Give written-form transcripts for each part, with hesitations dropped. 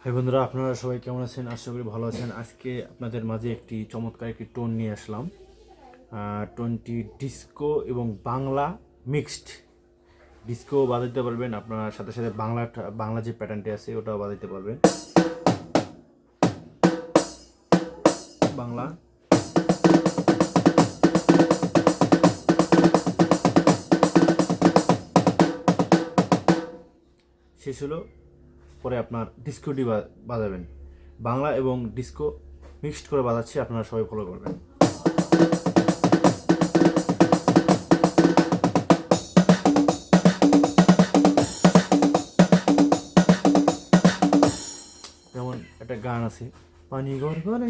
হ্যাঁ বন্ধুরা, আপনারা সবাই কেমন আছেন? আশা করি ভালো আছেন। আজকে আপনাদের মাঝে একটি চমৎকার একটি টোন নিয়ে আসলাম। টোনটি ডিস্কো এবং বাংলা মিক্সড। ডিস্কো বাজাতে পারবেন, আপনারা সাথে সাথে বাংলা যে প্যাটার্নটি আছে ওটাও বাজাতে পারবেন। বাংলা শেষ হলো, পরে আপনার ডিস্কোটি বাজাবেন। বাংলা এবং ডিস্কো মিক্সড করে বাজাচ্ছি, আপনারা সবাই ফলো করবেন। যেমন একটা গান আছে, পানি ঘর ঘরে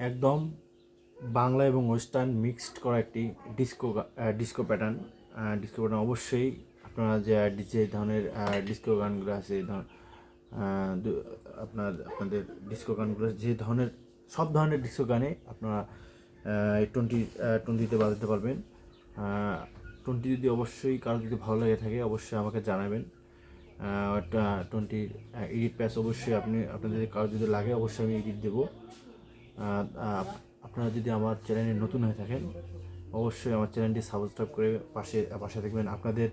একদম বাংলা এবং ওয়েস্টার্ন মিক্সড করা একটি ডিস্কো প্যাটার্ন। অবশ্যই আপনারা যে ধরনের ডিস্কো গানগুলো আছে, আপনাদের ডিস্কো গানগুলো যে ধরনের, সব ধরনের ডিস্কো গানে আপনারা টোনটিতে বাজাতে পারবেন। টোনটি যদি অবশ্যই কারো যদি ভালো লেগে থাকে অবশ্যই আমাকে জানাবেন। টোনটির এডিট প্যাচ অবশ্যই আপনাদের কারো যদি লাগে অবশ্যই আমি এডিট দেবো। আপনারা যদি আমার চ্যানেলে নতুন হয়ে থাকেন অবশ্যই আমার চ্যানেলটি সাবস্ক্রাইব করে পাশে থাকবেন। আপনাদের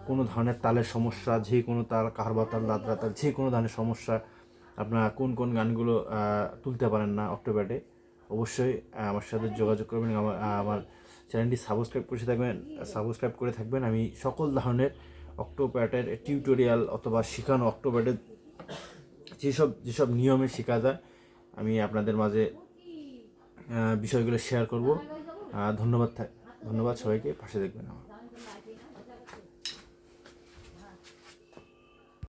কোনো ধরনের তালের সমস্যা, যে কোনো তাল, কারবা তাল, দাদরা তাল, যে কোনো ধরনের সমস্যা, আপনারা কোন গানগুলো তুলতে পারেন না অক্টোপ্যাডে, অবশ্যই আমার সাথে যোগাযোগ করবেন। আমার চ্যানেলটি সাবস্ক্রাইব করে থাকবেন। আমি সকল ধরনের অক্টোপ্যাডের টিউটোরিয়াল অথবা শেখানো অক্টোপ্যাডের যেসব নিয়মে শেখা যায় আমি আপনাদের মাঝে বিষয়গুলো শেয়ার করব। ধন্যবাদ সবাইকে, পাশে দেখবেন আমার।